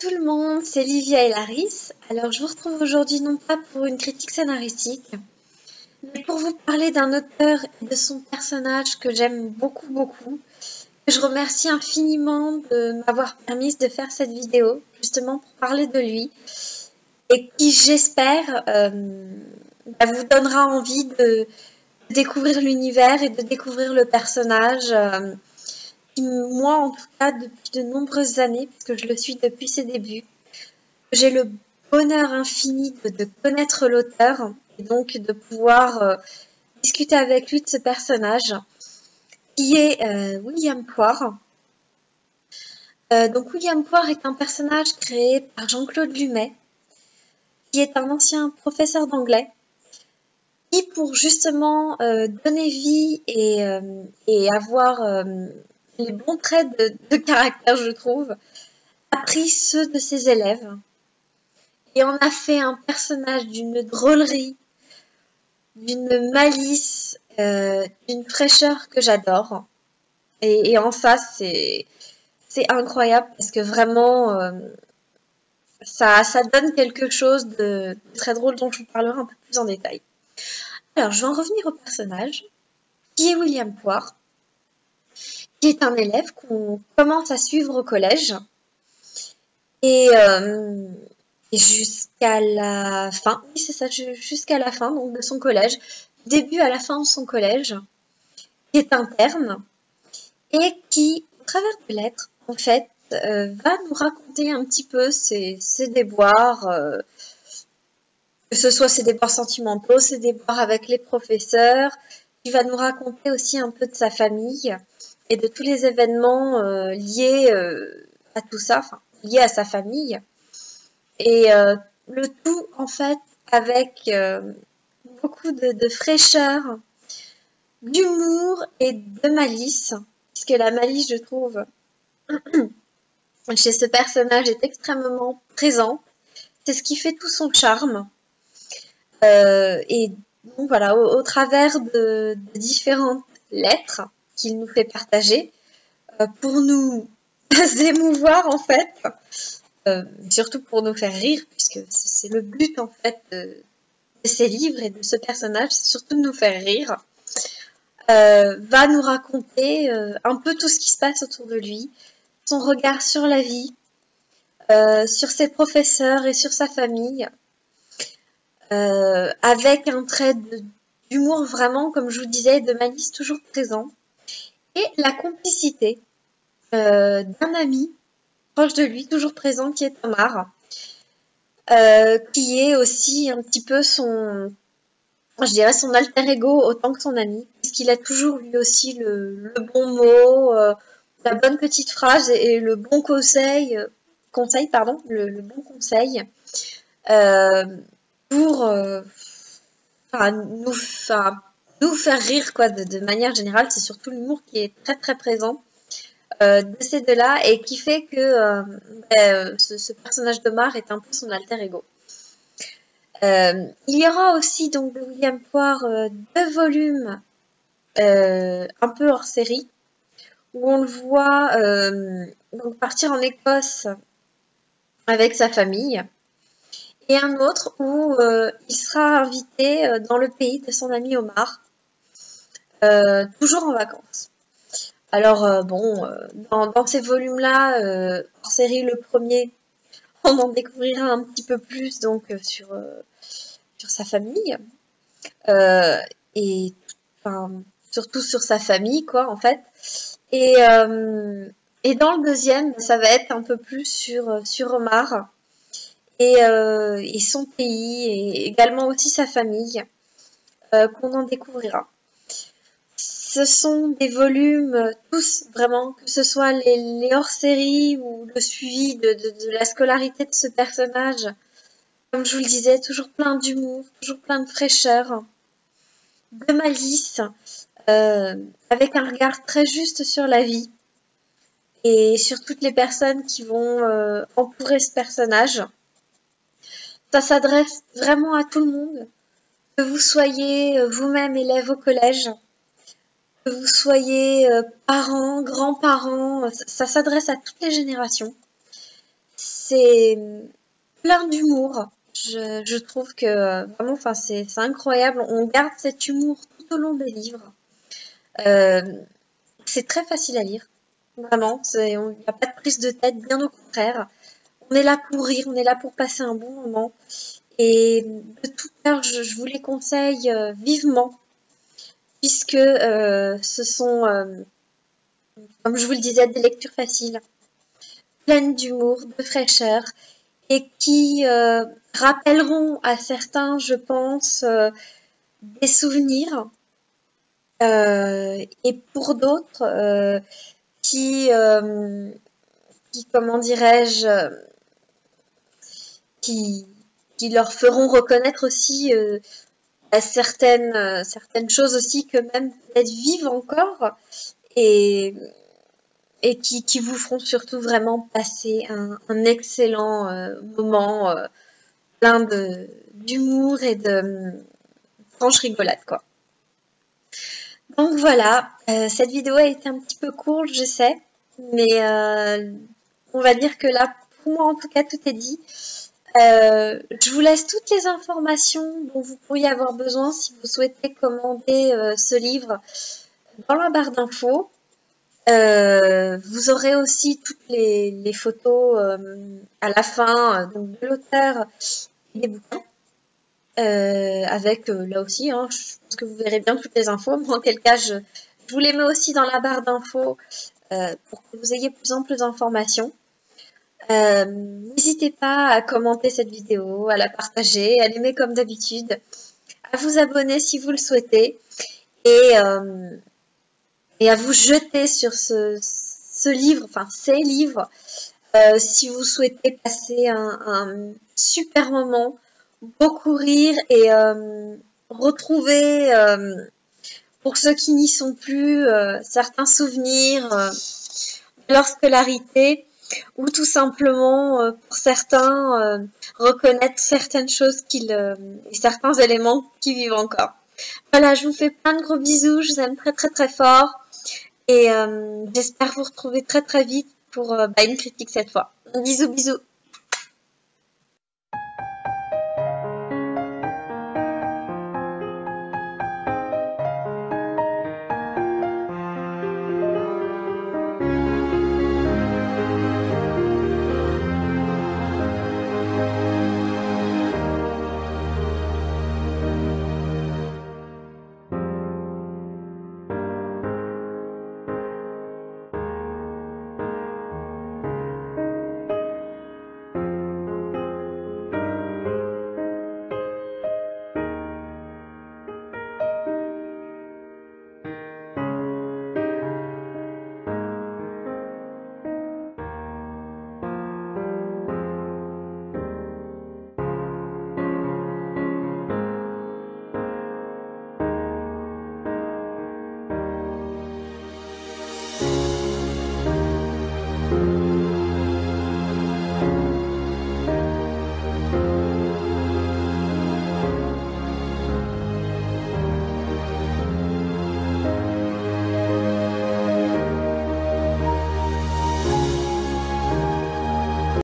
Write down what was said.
tout le monde, c'est Livia et Laris. Alors je vous retrouve aujourd'hui non pas pour une critique scénaristique, mais pour vous parler d'un auteur et de son personnage que j'aime beaucoup. Je remercie infiniment de m'avoir permis de faire cette vidéo, justement pour parler de lui, et qui j'espère vous donnera envie de découvrir l'univers et de découvrir le personnage. Qui, moi, en tout cas, depuis de nombreuses années, puisque je le suis depuis ses débuts, j'ai le bonheur infini de connaître l'auteur et donc de pouvoir discuter avec lui de ce personnage, qui est William Poire. Donc William Poire est un personnage créé par Jean-Claude Lumet, qui est un ancien professeur d'anglais, qui pour justement donner vie et avoir les bons traits de caractère, je trouve, a pris ceux de ses élèves et en a fait un personnage d'une drôlerie, d'une malice, d'une fraîcheur que j'adore. Et en ça, c'est incroyable parce que vraiment, ça donne quelque chose de très drôle dont je vous parlerai un peu plus en détail. Alors, je vais en revenir au personnage, qui est William Poire, qui est un élève qu'on commence à suivre au collège. Et jusqu'à la fin, oui c'est ça, jusqu'à la fin donc, de son collège, du début à la fin de son collège, qui est interne, et qui, au travers de lettres, en fait, va nous raconter un petit peu ses déboires, que ce soit ses déboires sentimentaux, ses déboires avec les professeurs, qui va nous raconter aussi un peu de sa famille, et de tous les événements liés à tout ça, enfin, liés à sa famille. Et le tout, en fait, avec beaucoup de fraîcheur, d'humour et de malice, puisque la malice, je trouve, chez ce personnage est extrêmement présente. C'est ce qui fait tout son charme. Et donc voilà, au travers de différentes lettres qu'il nous fait partager, pour nous émouvoir, en fait, surtout pour nous faire rire, puisque c'est le but en fait de ces livres et de ce personnage, c'est surtout de nous faire rire, va nous raconter un peu tout ce qui se passe autour de lui, son regard sur la vie, sur ses professeurs et sur sa famille, avec un trait d'humour vraiment, comme je vous disais, de malice toujours présent, et la complicité d'un ami proche de lui, toujours présent, qui est Omar, qui est aussi un petit peu son, je dirais son alter ego autant que son ami, puisqu'il a toujours lui aussi le bon mot, la bonne petite phrase et le bon conseil, le bon conseil pour nous faire rire quoi, de manière générale. C'est surtout l'humour qui est très présent de ces deux-là et qui fait que ce personnage d'Omar est un peu son alter ego. Il y aura aussi donc de William Poire 2 volumes un peu hors série où on le voit donc partir en Écosse avec sa famille et un autre où il sera invité dans le pays de son ami Omar, toujours en vacances. Alors dans ces volumes-là, hors série le premier, on en découvrira un petit peu plus donc sur sa famille et enfin, surtout sur sa famille quoi en fait. Et dans le deuxième, ça va être un peu plus sur Omar et son pays et également aussi sa famille qu'on en découvrira. Ce sont des volumes tous vraiment, que ce soit les hors-séries ou le suivi de la scolarité de ce personnage. Comme je vous le disais, toujours plein d'humour, toujours plein de fraîcheur, de malice, avec un regard très juste sur la vie et sur toutes les personnes qui vont entourer ce personnage. Ça s'adresse vraiment à tout le monde, que vous soyez vous-même élève au collège, que vous soyez parents, grands-parents, ça s'adresse à toutes les générations. c'est plein d'humour. Je trouve que vraiment, enfin, c'est incroyable. On garde cet humour tout au long des livres. Euh, c'est très facile à lire. Vraiment, il n'y a pas de prise de tête, bien au contraire. On est là pour rire, on est là pour passer un bon moment. Et de tout cœur, je vous les conseille vivement, puisque ce sont, comme je vous le disais, des lectures faciles, pleines d'humour, de fraîcheur, et qui rappelleront à certains, je pense, des souvenirs, et pour d'autres, qui, comment dirais-je, qui, qui leur feront reconnaître aussi certaines choses aussi que même peut-être vivent encore et, et qui vous feront surtout vraiment passer un excellent moment plein d'humour et de franche rigolade, quoi. Donc voilà, cette vidéo a été un petit peu courte, je sais, mais on va dire que là, pour moi en tout cas, tout est dit. Je vous laisse toutes les informations dont vous pourriez avoir besoin si vous souhaitez commander ce livre dans la barre d'infos. Vous aurez aussi toutes les photos à la fin donc de l'auteur et des bouquins. Avec là aussi, hein, je pense que vous verrez bien toutes les infos. Mais en quel cas, je vous les mets aussi dans la barre d'infos pour que vous ayez plus amples informations. N'hésitez pas à commenter cette vidéo, à la partager, à l'aimer comme d'habitude, à vous abonner si vous le souhaitez et à vous jeter sur ce livre, enfin ces livres, si vous souhaitez passer un super moment, beaucoup rire et retrouver, pour ceux qui n'y sont plus, certains souvenirs de leur scolarité ou tout simplement, pour certains, reconnaître certaines choses et certains éléments qui vivent encore. Voilà, je vous fais plein de gros bisous, je vous aime très très très fort et j'espère vous retrouver très très vite pour une critique cette fois. Bisous bisous.